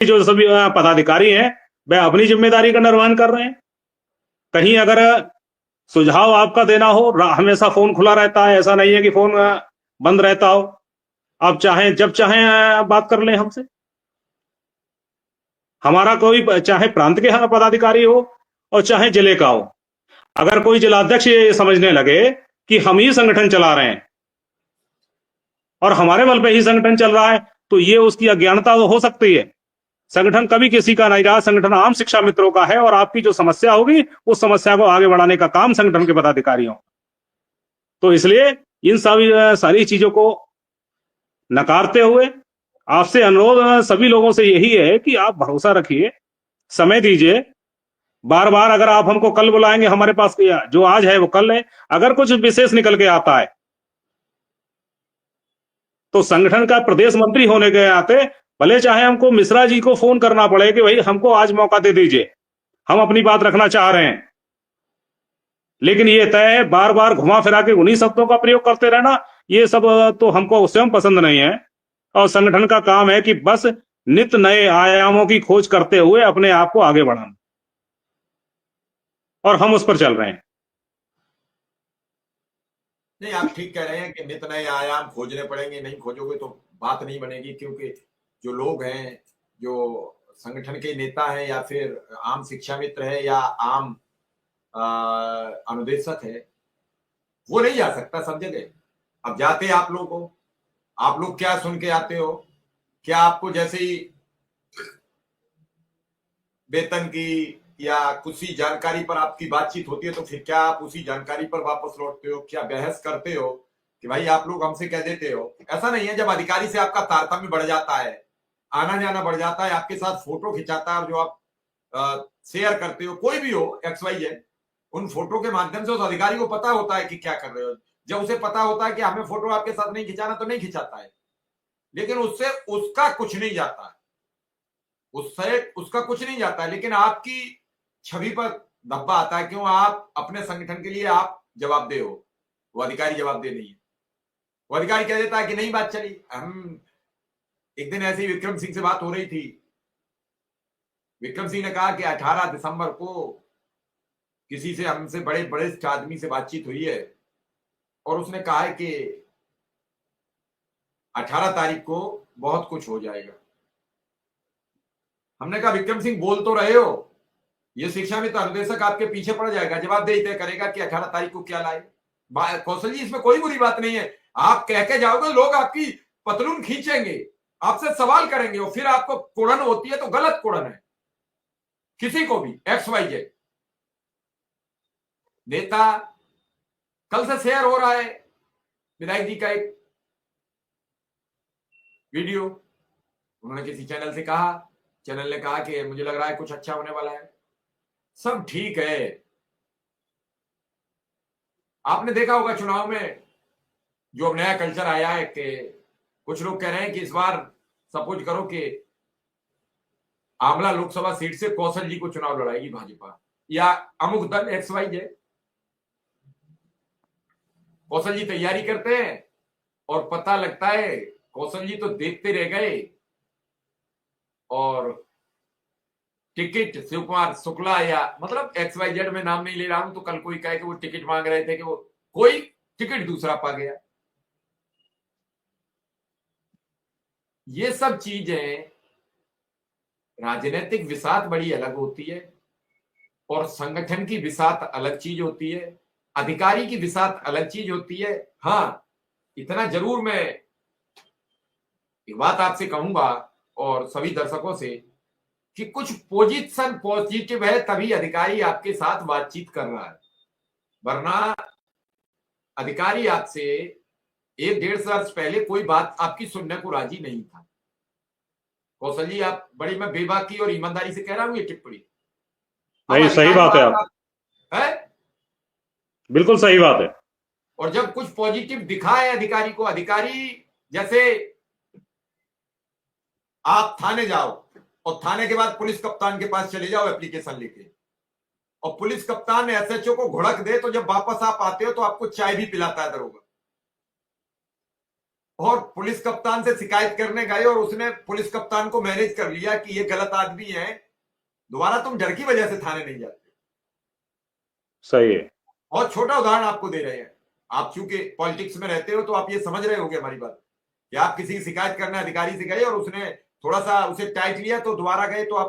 जो सभी पदाधिकारी हैं वह अपनी जिम्मेदारी का निर्वहन कर रहे हैं। कहीं अगर सुझाव आपका देना हो, हमेशा फोन खुला रहता है, ऐसा नहीं है कि फोन बंद रहता हो। आप चाहें जब चाहें बात कर लें हमसे। हमारा कोई, चाहे प्रांत के पदाधिकारी हो और चाहे जिले का हो, अगर कोई जिलाध्यक्ष ये समझने लगे कि हम ही संगठन चला रहे हैं और हमारे बल पे ही संगठन चल रहा है, तो ये उसकी अज्ञानता हो सकती है। संगठन कभी किसी का नहीं रहा, संगठन आम शिक्षा मित्रों का है और आपकी जो समस्या होगी उस समस्या को आगे बढ़ाने का काम संगठन के पदाधिकारियों। तो इसलिए इन सारी चीजों को नकारते हुए आपसे अनुरोध सभी लोगों से यही है कि आप भरोसा रखिए, समय दीजिए। बार बार अगर आप हमको कल बुलाएंगे, हमारे पास जो आज है वो कल है, अगर कुछ विशेष निकल के आता है तो संगठन का प्रदेश मंत्री होने के नाते भले चाहे हमको मिश्रा जी को फोन करना पड़े कि भाई हमको आज मौका दे दीजिए, हम अपनी बात रखना चाह रहे हैं, लेकिन ये तय है बार बार घुमा फिरा के उन्हीं शब्दों का प्रयोग करते रहना, ये सब तो हमको स्वयं पसंद नहीं है। और संगठन का काम है कि बस नित्य नए आयामों की खोज करते हुए अपने आप को आगे बढ़ाना, और हम उस पर चल रहे हैं। नहीं, आप ठीक कह रहे हैं कि नित्य नए आयाम खोजने पड़ेंगे, नहीं खोजोगे तो बात नहीं बनेगी, क्योंकि जो लोग हैं, जो संगठन के नेता हैं या फिर आम शिक्षा मित्र है या आम अनुदेशक है, वो नहीं जा सकता सब जगह। अब जाते आप लोग हो, आप लोग क्या सुन के आते हो? क्या आपको जैसे ही वेतन की या कुछ ही जानकारी पर आपकी बातचीत होती है तो फिर क्या आप उसी जानकारी पर वापस लौटते हो? क्या बहस करते हो कि भाई आप लोग हमसे कह देते हो? ऐसा नहीं है। जब अधिकारी से आपका तारतम्य बढ़ जाता है, आना जाना बढ़ जाता है, आपके साथ फोटो खिंचाता है और जो आप शेयर करते हो, कोई भी हो XYZ, उन फोटो के माध्यम से उस अधिकारी को पता होता है कि क्या कर रहे हो। जब उसे पता होता है कि हमें फोटो आपके साथ नहीं खिंचाना तो नहीं खिंचाता है, लेकिन उससे उसका कुछ नहीं जाता है, उससे उसका कुछ नहीं जाता है, लेकिन आपकी छवि पर धब्बा आता है। क्यों? आप अपने संगठन के लिए आप जवाबदेह हो, वो अधिकारी जवाबदेह नहीं है। वो अधिकारी कह देता है कि नहीं बात चली। हम एक दिन ऐसे ही विक्रम सिंह से बात हो रही थी, विक्रम सिंह ने कहा कि 18 दिसंबर को किसी से, हमसे बड़े बड़े आदमी से बातचीत हुई है और उसने कहा है कि 18 तारीख को बहुत कुछ हो जाएगा। हमने कहा विक्रम सिंह बोल तो रहे हो, ये शिक्षा मित्र अनुदेशक आपके पीछे पड़ जाएगा, जवाबदेही तय करेगा कि 18 तारीख को क्या लाए। कौशल जी, इसमें कोई बुरी बात नहीं है। आप कह के जाओगे, लोग आपकी पतलून खींचेंगे, आपसे सवाल करेंगे और फिर आपको कुड़न होती है तो गलत कुड़न है। किसी को भी XYZ नेता, कल से शेयर हो रहा है विधायक जी का एक वीडियो, उन्होंने किसी चैनल से कहा, चैनल ने कहा कि मुझे लग रहा है कुछ अच्छा होने वाला है। सब ठीक है। आपने देखा होगा चुनाव में जो अब नया कल्चर आया है कि कुछ लोग कह रहे हैं कि इस बार सपोज करो कि आंवला लोकसभा सीट से कौशल जी को चुनाव लड़ाएगी भाजपा या अमुक दल XYZ। कौशल जी तैयारी करते हैं और पता लगता है कौशल जी तो देखते रह गए और टिकट शिव कुमार शुक्ला या मतलब XYZ में नाम नहीं ले रहा हूं, तो कल कोई कहे कि वो टिकट मांग रहे थे कि वो कोई टिकट दूसरा पा गया। ये सब चीजें, राजनीतिक विसात बड़ी अलग होती है और संगठन की विसात अलग चीज होती है, अधिकारी की विसात अलग चीज होती है। हाँ, इतना जरूर मैं एक बात आपसे कहूंगा और सभी दर्शकों से कि कुछ पोजीशन पॉजिटिव है तभी अधिकारी आपके साथ बातचीत कर रहा है, वरना अधिकारी आपसे 1-1.5 वर्ष पहले कोई बात आपकी सुनने को राजी नहीं था। कौशल जी, आप बड़ी, मैं बेबाकी और ईमानदारी से कह रहा हूं ये टिप्पणी। नहीं, सही बात है, आप है, बिल्कुल सही बात है। और जब कुछ पॉजिटिव दिखा है अधिकारी को, अधिकारी जैसे आप थाने जाओ और थाने के बाद पुलिस कप्तान के पास चले जाओ एप्लीकेशन लेके, और पुलिस कप्तान SHO को घुड़क दे, तो जब वापस आप आते हो तो आपको चाय भी पिलाता है दरोगा। और पुलिस कप्तान से शिकायत करने गए और उसने पुलिस कप्तान को मैनेज कर लिया कि ये गलत आदमी है, दोबारा तुम डर की वजह से थाने नहीं जाते। सही है। बहुत छोटा उदाहरण आपको दे रहे हैं, आप चूंकि पॉलिटिक्स में रहते हो तो आप ये समझ रहे होगे हमारी बात, कि आप किसी की शिकायत करने अधिकारी से गए और उसने थोड़ा सा उसे टाइट लिया तो दोबारा गए तो आप